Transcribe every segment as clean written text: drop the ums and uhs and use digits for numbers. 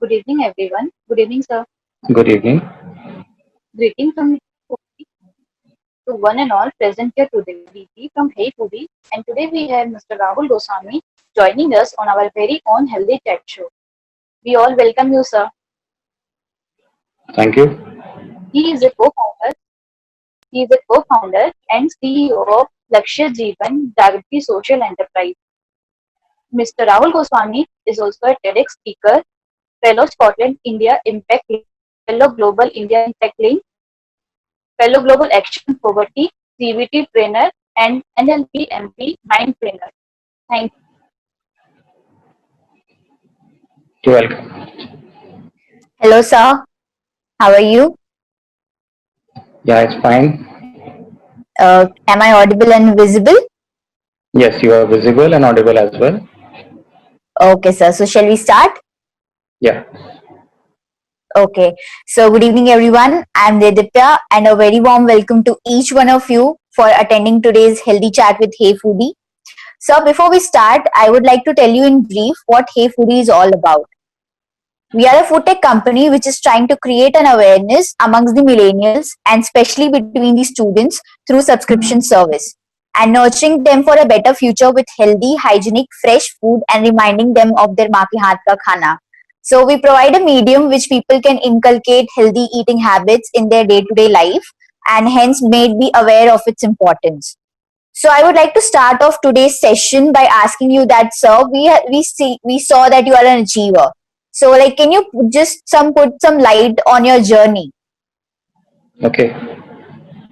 Good evening, everyone. Good evening, sir. Good evening. Greeting from to one and all present here today. DP from Hey Foodie, and today we have Mr. Rahul Goswami joining us on our very own Healthy Chat show. We all welcome you, sir. Thank you. He is a co-founder. He is a co-founder and CEO of Lakshya Jeevan Jagriti Social Enterprise. Mr. Rahul Goswami is also a TEDx speaker, fellow Scotland India Impact Link, fellow Global India Impact Link, fellow Global Action Poverty, CVT trainer, and NLP MP Mind trainer. Thank You're welcome. Hello, sir. How are you? Yeah, it's fine. Am I audible and visible? Yes, you are visible and audible as well. Okay, sir. So, shall we start? Yeah. Okay. So, good evening, everyone. I'm Dedipya, and a very warm welcome to each one of you for attending today's Healthy Chat with Hey Foodie. So, before we start, I would like to tell you in brief what Hey Foodie is all about. We are a food tech company which is trying to create an awareness amongst the millennials and especially between the students through subscription service and nurturing them for a better future with healthy, hygienic, fresh food and reminding them of their maa ki haath ka khana. So we provide a medium which people can inculcate healthy eating habits in their day-to-day life and hence made be aware of its importance. So I would like to start off today's session by asking you that, sir, we saw that you are an achiever. So, like, can you put some light on your journey? Okay.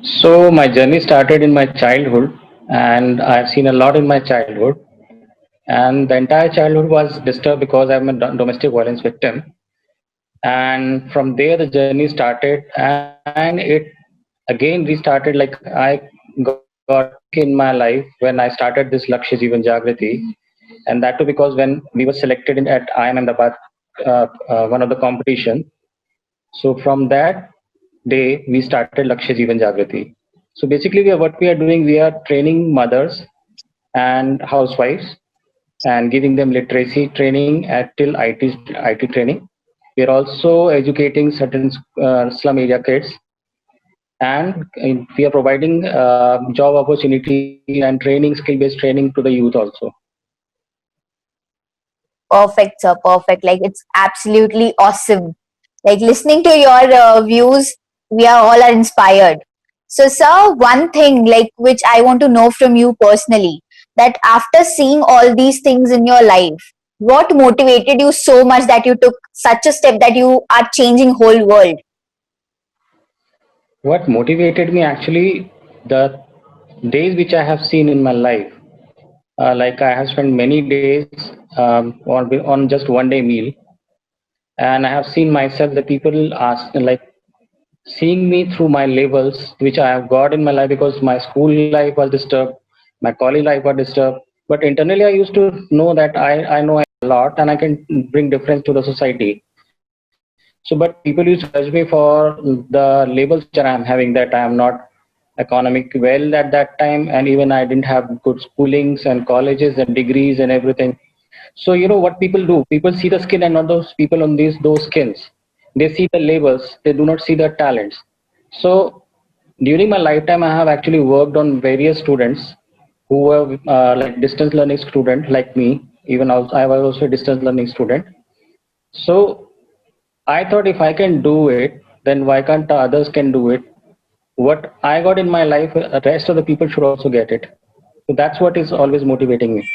So my journey started in my childhood, and I've seen a lot in my childhood. And the entire childhood was disturbed because I'm a domestic violence victim. And from there, the journey started, and it again restarted. Like I got in my life when I started this Lakshya Jeevan Jagriti, and that too because when we were selected in at IIM Ahmedabad, one of the competition. So from that day, we started Lakshya Jeevan Jagriti. So basically, what we are doing, we are training mothers and housewives and giving them literacy training at till IT training. We are also educating certain slum area kids, and we are providing job opportunity and training, skill-based training to the youth also. Perfect, sir. Perfect. Like, it's absolutely awesome. Like, listening to your views, we are all are inspired. So, sir, one thing like which I want to know from you personally, that after seeing all these things in your life, what motivated you so much that you took such a step that you are changing whole world? What motivated me actually, the days which I have seen in my life. Like I have spent many days on just one day meal, and I have seen myself. The people ask like seeing me through my levels which I have got in my life because my school life was disturbed, my college life was disturbed. But internally, I used to know that I know a lot and I can bring difference to the society. So, but people used to judge me for the labels which I am having, that I am not economic well at that time, and even I didn't have good schoolings and colleges and degrees and everything. So you know what people do? People see the skin and not those people on those skins. They see the labels. They do not see the talents. So during my lifetime, I have actually worked on various students who were like distance learning student like me. Even I was also a distance learning student. So I thought if I can do it, then why can't the others can do it? What I got in my life, the rest of the people should also get it. So that's what is always motivating me.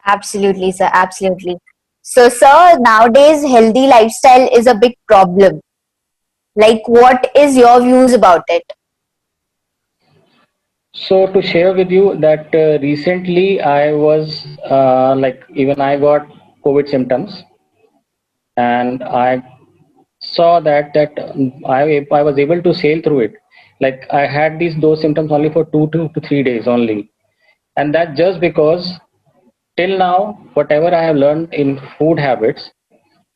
Absolutely, sir. Absolutely. So, sir, nowadays healthy lifestyle is a big problem. Like, what is your views about it? So to share with you that recently I was like even I got COVID symptoms, and I saw that I was able to sail through it. Like I had those symptoms only for 2 to 3 days only, and that just because till now whatever I have learned in food habits,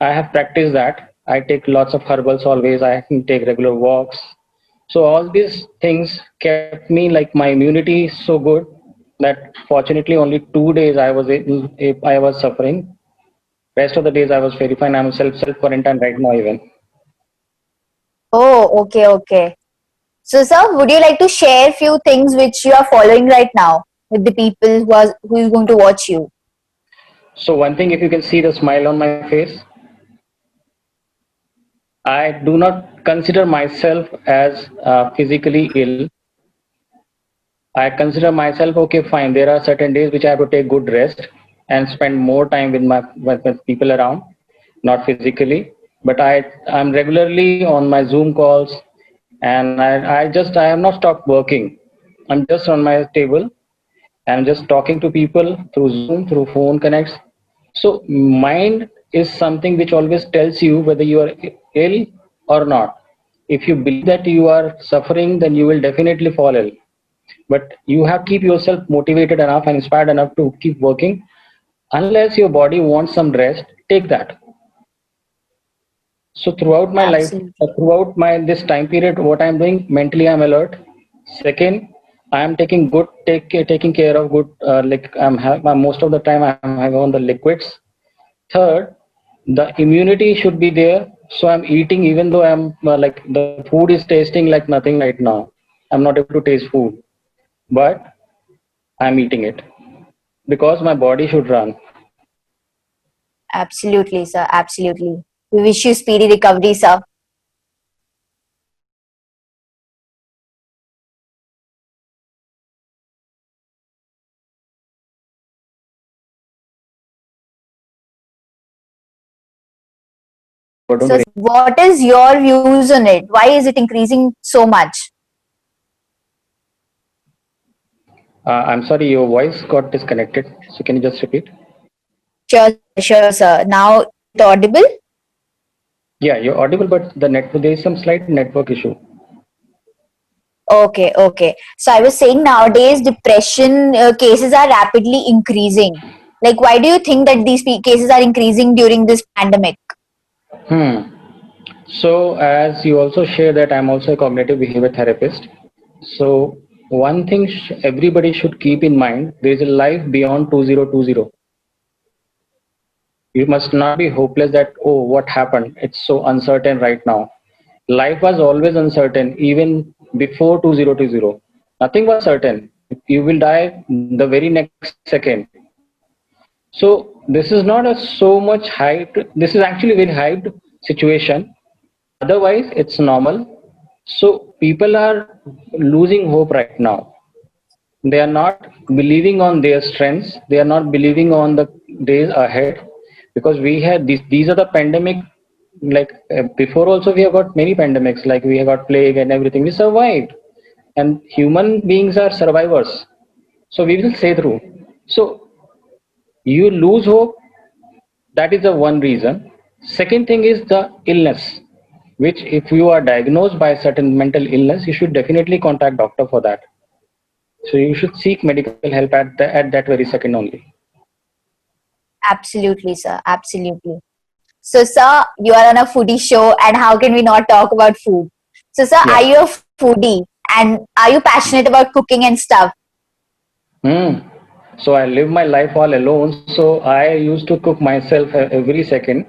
I have practiced that. I take lots of herbals always. I can take regular walks. So all these things kept me like my immunity is so good that fortunately only 2 days I was suffering. Rest of the days I was very fine. I'm self quarantine right now even. Oh, okay, okay. So, sir, would you like to share few things which you are following right now with the people who is going to watch you? So one thing, if you can see the smile on my face, I do not consider myself as physically ill. I consider myself okay, fine. There are certain days which I have to take good rest and spend more time with with people around, not physically. But I'm regularly on my Zoom calls, and I am not stopped working. I'm just on my table and just talking to people through Zoom, through phone connects. So mind is something which always tells you whether you are ill or not. If you believe that you are suffering, then you will definitely fall ill. But you have keep yourself motivated enough and inspired enough to keep working. Unless your body wants some rest, take that. So throughout my life, Absolutely. throughout my this time period, what I'm doing mentally, I'm alert. Second, I am taking care of good. Most of the time I'm having on the liquids. Third, the immunity should be there. So I'm eating even though I'm like the food is tasting like nothing right now. I'm not able to taste food, but I'm eating it because my body should run. Absolutely, sir. Absolutely. We wish you speedy recovery, sir. But don't So, worry. what is your views on it? Why is it increasing so much? I'm sorry, your voice got disconnected. So can you just repeat? Sure, sure, sir. Now, it audible? Yeah, you're audible, but there is some slight network issue. Okay, okay. So, I was saying nowadays depression cases are rapidly increasing. Like, why do you think that these cases are increasing during this pandemic? Hmm. So as you also share that I'm also a cognitive behavior therapist. So one thing everybody should keep in mind: there is a life beyond 2020. You must not be hopeless that, oh, what happened? It's so uncertain right now. Life was always uncertain, even before 2020. Nothing was certain. You will die the very next second. So this is not a so much hyped. This is actually very hyped situation. Otherwise, it's normal. So people are losing hope right now. They are not believing on their strengths. They are not believing on the days ahead, because we had these are the pandemic. Like before also we have got many pandemics, like we have got plague and everything. We survived, and human beings are survivors. So we will say through. So you lose hope, that is the one reason. Second thing is the illness, which if you are diagnosed by a certain mental illness, you should definitely contact doctor for that. So you should seek medical help at that very second only. Absolutely, sir. Absolutely. So, sir, you are on a foodie show, and how can we not talk about food? So, sir, are Yeah. you a foodie? And are you passionate about cooking and stuff? Hmm. So I live my life all alone. So I used to cook myself every second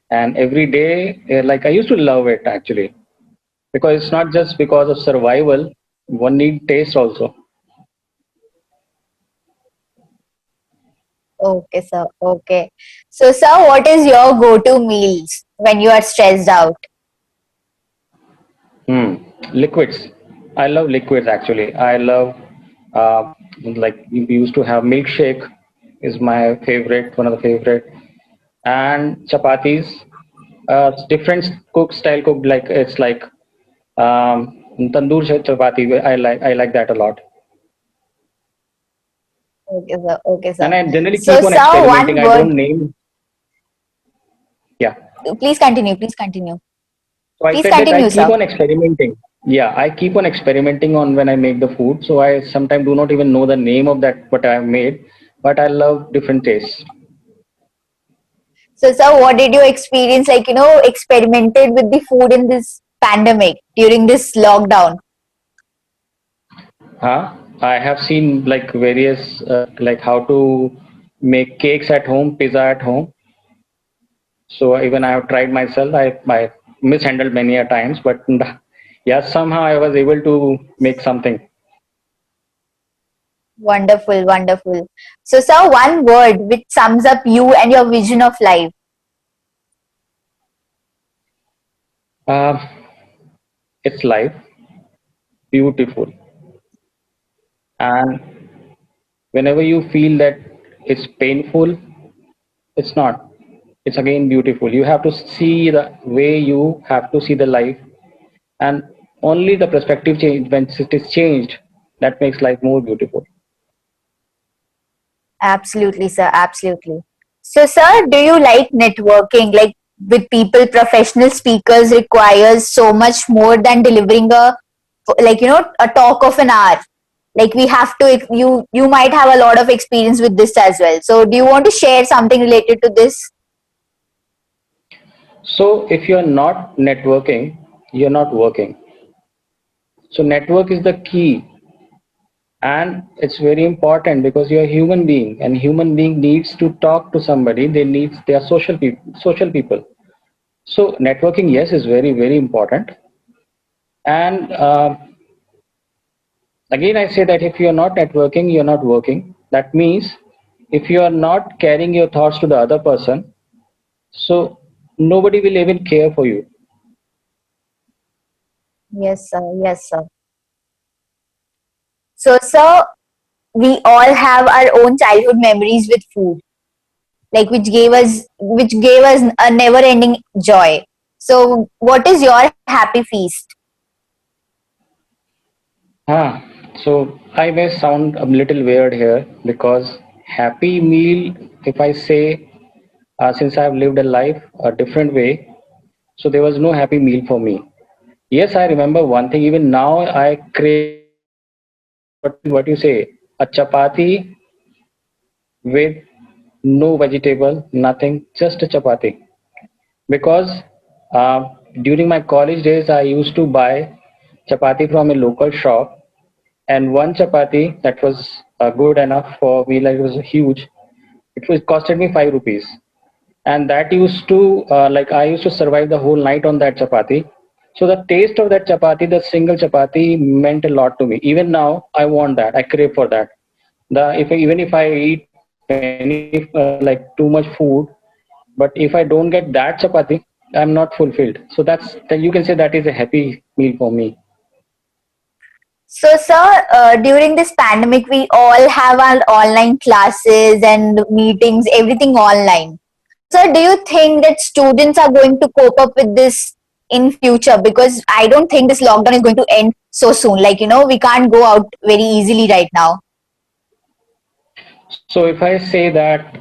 and every day. Like I used to love it actually, because it's not just because of survival. One need taste also. Okay, sir. Okay. So, sir, what is your go-to meals when you are stressed out? Hmm. Liquids. I love liquids actually. I love like we used to have milkshake is my favorite, one of the favorite, and chapatis. Different style cooked, like it's like tandoor chapati. I like that a lot, Okay, sir. Okay, and sir. I generally So, keep on sir, experimenting. one I word. don't name. Yeah. Please continue. Please continue. So I Please said that I continue, keep sir. on experimenting. Yeah, I keep on experimenting on when I make the food. So I sometimes do not even know the name of that what I have made, but I love different tastes. So, sir, what did you experience? Like, experimented with the food in this pandemic during this lockdown. I have seen like various like how to make cakes at home, pizza at home. So even I have tried myself. I mishandled many a times, but yeah, somehow I was able to make something. Wonderful, wonderful. So, sir, one word which sums up you and your vision of life. Uh, it's life, beautiful, and whenever you feel that it's painful, it's not. It's again beautiful. You have to see the way you have to see the life, and only the perspective change when it is changed that makes life more beautiful. Absolutely, sir. Absolutely. So, sir, do you like networking? Like with people, professional speakers requires so much more than delivering a, like, a talk of an hour. Like we have to, you might have a lot of experience with this as well. So, do you want to share something related to this? So if you're not networking, you're not working. So network is the key, and it's very important because you're a human being, and human being needs to talk to somebody. They are social people. So networking, yes, is very very important. And again, I say that if you're not networking, you're not working. That means if you are not carrying your thoughts to the other person, so nobody will even care for you. Yes, sir. Yes, sir. So, sir, we all have our own childhood memories with food, like which gave us a never-ending joy. So, what is your happy feast? Ah, so I may sound a little weird here because happy meal, if I say, since I've lived a life a different way, so there was no happy meal for me. Yes, I remember one thing. Even now, I crave what you say, a chapati with no vegetable, nothing, just a chapati. Because uh, during my college days, I used to buy chapati from a local shop, and one chapati that was good enough for me, like it was huge. It was costed me 5 rupees, and that used to like I used to survive the whole night on that chapati. So the taste of that chapati, the single chapati, meant a lot to me. Even now, I want that. I crave for that. The if even if I eat many like too much food, but if I don't get that chapati, I'm not fulfilled. So that you can say that is a happy meal for me. So, sir, during this pandemic, we all have our online classes and meetings, everything online. So, do you think that students are going to cope up with this in future? Because I don't think this lockdown is going to end so soon. Like, we can't go out very easily right now. So if I say that,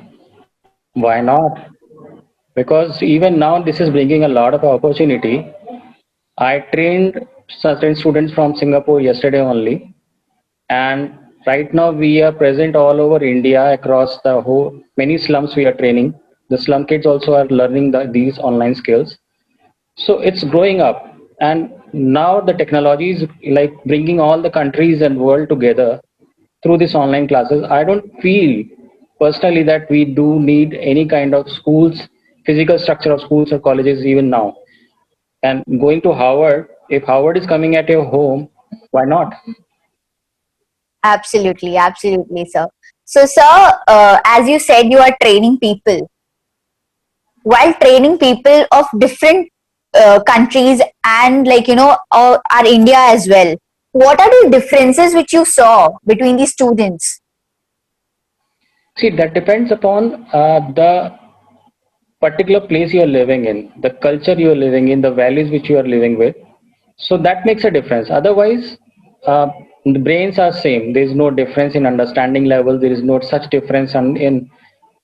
why not? Because even now, this is bringing a lot of opportunity. I trained certain students from Singapore yesterday only, and right now we are present all over India across the whole many slums we are training. The slum kids also are learning these online skills. So it's growing up, and now the technology is like bringing all the countries and world together through this online classes. I don't feel personally that we do need any kind of schools, physical structure of schools or colleges even now. And going to Harvard, if Harvard is coming at your home, why not? Absolutely, absolutely, sir. So, sir, as you said, you are training people. While training people of different countries and our India as well, what are the differences which you saw between the students? See, that depends upon the particular place you are living in, the culture you are living in, the values which you are living with. So that makes a difference. Otherwise, the brains are same. There is no difference in understanding level. There is no such difference in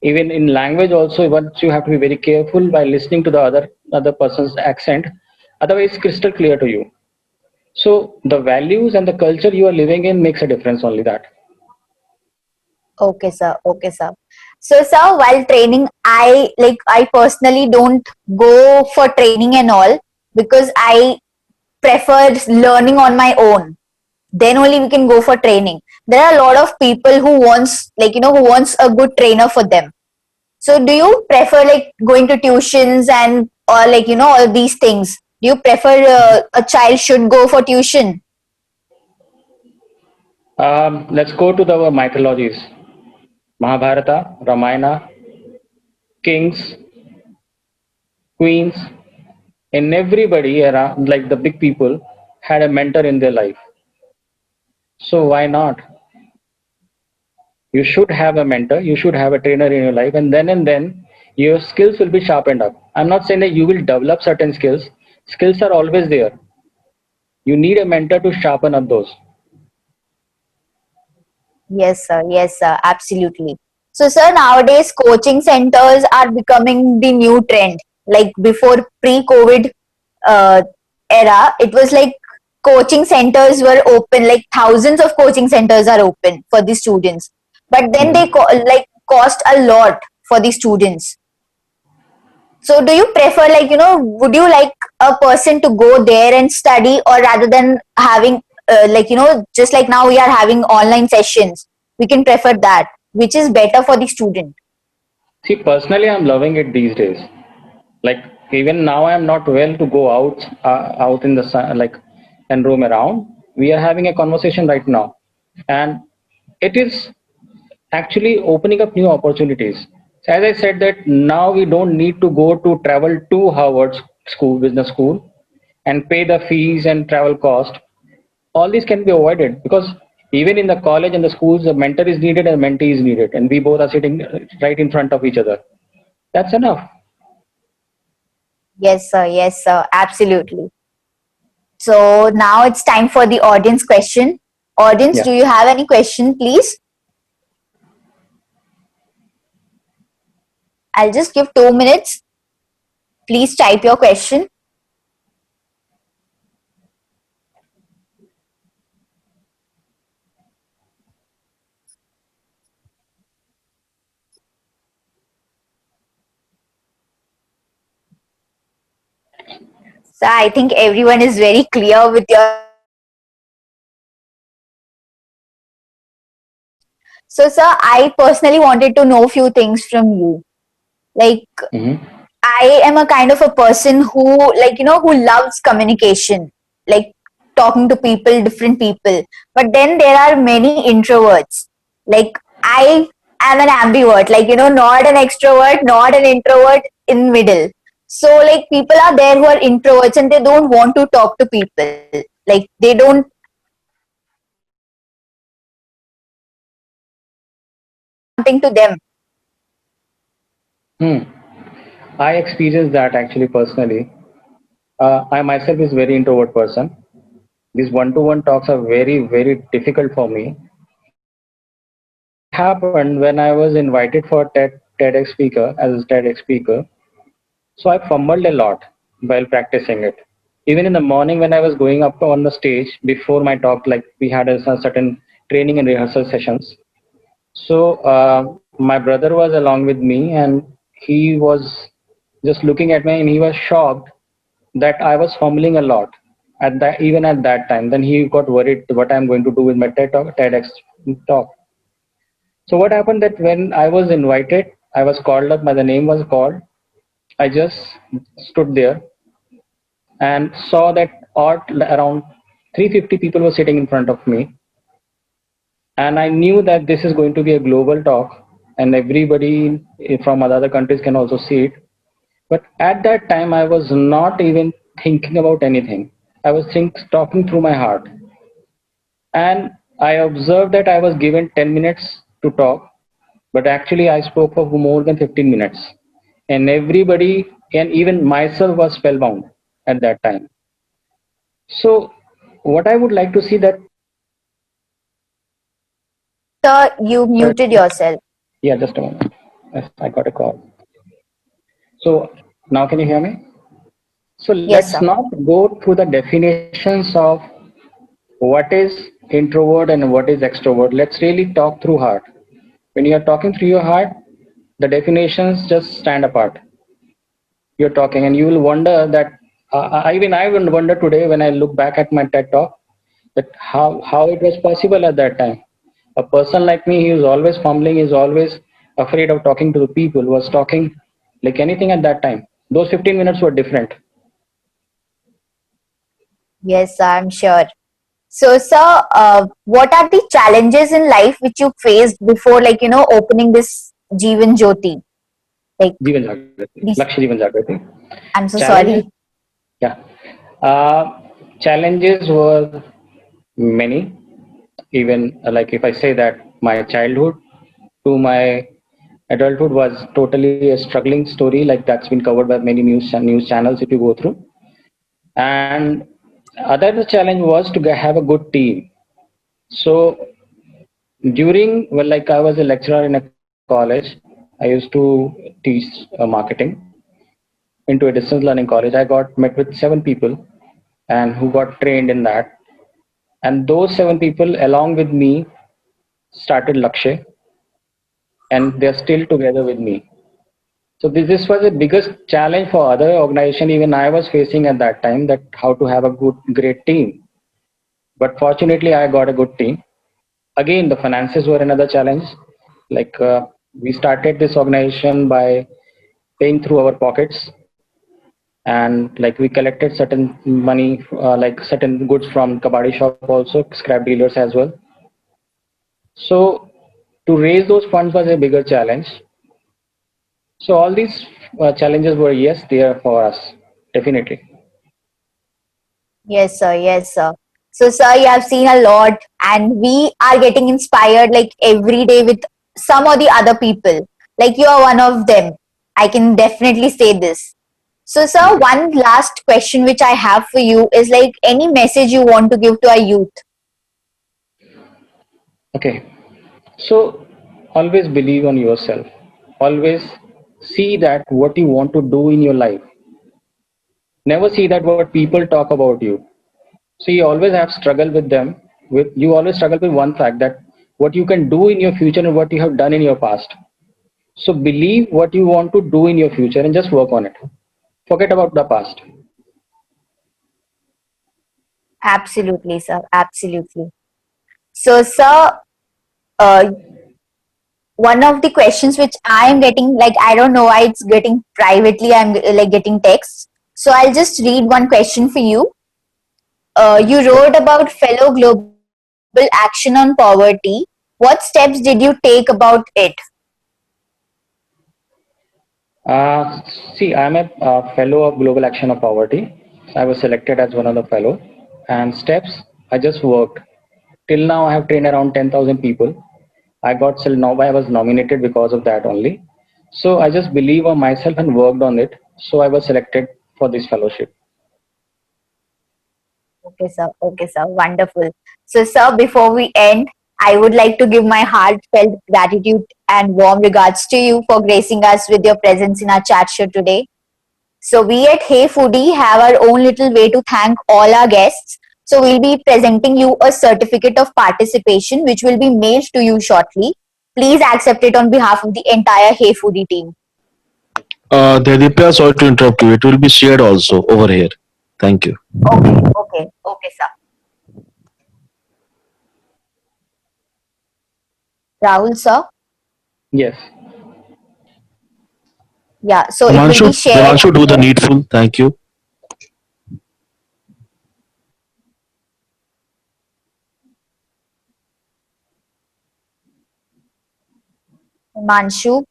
even in language also. Once you have to be very careful by listening to the other person's accent. Otherwise, it's crystal clear to you. So the values and the culture you are living in makes a difference. Only that. Okay, sir. Okay, sir. So, sir, while training, I personally don't go for training and all because I prefer learning on my own. Then only we can go for training. There are a lot of people who wants a good trainer for them. So do you prefer like going to tuitions and or like all these things? Do you prefer a child should go for tuition? Let's go to the mythologies. Mahabharata, Ramayana, kings, queens, and everybody around, like the big people, had a mentor in their life. So why not? You should have a mentor, you should have a trainer in your life, and then your skills will be sharpened up. I'm not saying that you will develop certain skills. Skills are always there. You need a mentor to sharpen up those. Yes, sir. Yes, sir. Absolutely. So, sir, nowadays coaching centers are becoming the new trend. Like before pre-COVID uh, era, it was like coaching centers were open, like thousands of coaching centers are open for the students. But then they Mhm. like cost a lot for the students. So, do you prefer like would you like a person to go there and study, or rather than having like just like now we are having online sessions, we can prefer that, which is better for the student? See, personally, I'm loving it these days. Like even now, I'm not well to go out in the sun, like and roam around. We are having a conversation right now, and it is actually opening up new opportunities. So as I said that now we don't need to go to travel to Harvard School, business school, and pay the fees and travel cost. All these can be avoided because even in the college and the schools, a mentor is needed and a mentee is needed, and we both are sitting right in front of each other. That's enough. Yes, sir. Yes, sir. Absolutely. So now it's time for the audience question. Audience, Yeah. do you have any question, please? I'll just give 2 minutes. Please type your question. So I think everyone is very clear with your answers. So, sir, I personally wanted to know a few things from you. Like, Hmm. I am a kind of a person who, like, who loves communication, like talking to people, different people. But then there are many introverts. Like, I am an ambivert, like, not an extrovert, not an introvert, in middle. So, like, people are there who are introverts and they don't want to talk to people. Like, they don't something to them. Hmm. I experienced that actually personally. I myself is very introvert person. These one-to-one talks are very difficult for me. What happened when I was invited for TEDx speaker as a TEDx speaker? So I fumbled a lot while practicing it. Even in the morning when I was going up on the stage before my talk, like we had a certain training and rehearsal sessions. So my brother was along with me, and he was just looking at me, and he was shocked that I was fumbling a lot at that even at that time. Then he got worried what I'm going to do with my TEDx talk. So what happened that when I was invited, I was called up, my the name was called. I just stood there and saw that around 350 people were sitting in front of me, and I knew that this is going to be a global talk, and everybody from other countries can also see it. But at that time, I was not even thinking about anything. I was talking through my heart, and I observed that I was given 10 minutes to talk, but actually I spoke for more than 15 minutes, and everybody and even myself was spellbound at that time. So what I would like to see that, Sir, you muted yourself. yeah, just a moment. Yes, I got a call. So now can you hear me? So Yes, let's sir. not go through the definitions of what is introvert and what is extrovert. Let's really talk through heart. When you are talking through your heart, the definitions just stand apart. You're talking, and you will wonder that. I will wonder today when I look back at my TED talk that how it was possible at that time. A person like me, he is always fumbling, is always afraid of talking to the people, was talking like anything at that time. Those 15 minutes were different. Yes, I'm sure. So, sir, what are the challenges in life which you faced before, like, opening this Jeevan Jyoti? Like, Jeevan Jagrati, this, Lakshya Jeevan Jagrati. I'm so Challenges, sorry. yeah. Uh, Challenges were many. Even like if I say that my childhood to my adulthood was totally a struggling story, like that's been covered by many news channels if you go through. And other challenge was to have a good team. So during, well, like I was a lecturer in a college, I used to teach marketing into a distance learning college. I got met with 7 people and who got trained in that. And those 7 people, along with me, started Lakshay, and they're still together with me. So this was the biggest challenge for other organization. Even I was facing at that time, that how to have a great team. But fortunately, I got a good team. Again, the finances were another challenge. Like we started this organization by paying through our pockets, and like we collected certain money, like certain goods from kabadi shop, also scrap dealers as well. So to raise those funds was a bigger challenge. So all these challenges were, yes, there for us, definitely. Yes, sir. Yes, sir. So, sir, you have seen a lot, and we are getting inspired like every day with some or the other people. Like you are one of them. I can definitely say this. So, sir, Okay. one last question which I have for you is like any message you want to give to our youth. Okay. So always believe on yourself. Always see that what you want to do in your life. Never see that what people talk about you. So you always have struggle with them. With you always struggle with one fact, that what you can do in your future and what you have done in your past. So believe what you want to do in your future and just work on it. Forget about the past. Absolutely, sir. Absolutely. So, sir, uh, one of the questions which I am getting, like I don't know why it's getting privately, I'm like getting texts. So I'll just read one question for you. You Sure. wrote about fellow global action on poverty. What steps did you take about it? Uh, See, I'm a fellow of Global Action of Poverty. I was selected as one of the fellow. And steps, I just worked. Till now, I have trained around 10,000 people. I got now I was nominated because of that only. So I just believe on myself and worked on it. So I was selected for this fellowship. Okay, sir. Okay, sir. Wonderful. So, sir, before we end, I would like to give my heartfelt gratitude and warm regards to you for gracing us with your presence in our chat show today. So we at Hey Foodie have our own little way to thank all our guests. So we'll be presenting you a certificate of participation which will be mailed to you shortly. Please accept it on behalf of the entire Hey Foodie team. Dedipya, sorry to interrupt you. It will be shared also over here. Thank you. Okay, okay, okay, sir. Rahul, sir. Yes. Yeah, so it will Devanshu, be shared. Devanshu, do the needful. Thank you. Manshu.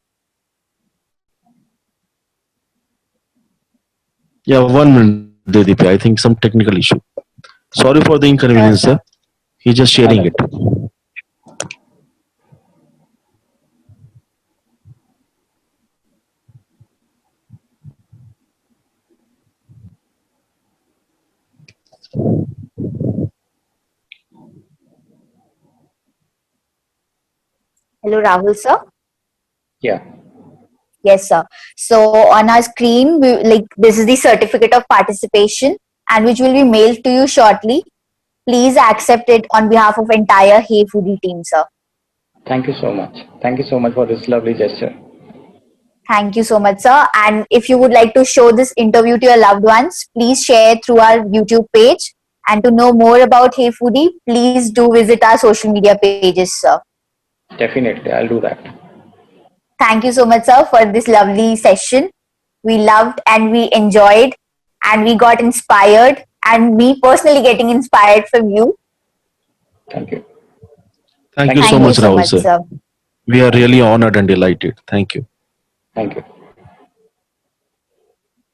Yeah, 1 minute, Dedipya. I think some technical issue. Sorry for the Sure, inconvenience, sir. sir. He's just sharing That's it. fine. Hello, Rahul, sir. Yeah. Yes, sir. So on our screen, like this is the certificate of participation and which will be mailed to you shortly. Please accept it on behalf of entire Hey Foodie team, sir. Thank you so much. Thank you so much for this lovely gesture. Thank you so much, sir. And if you would like to show this interview to your loved ones, please share through our YouTube page. And to know more about Hey Foodie, please do visit our social media pages, sir. Definitely, I'll do that. Thank you so much, sir, for this lovely session. We loved and we enjoyed and we got inspired, and me personally getting inspired from you. Thank you. Thank Thank you you so Thank so you much, much. so Rahul much, sir. sir. We are really honored and delighted. Thank you. Thank you.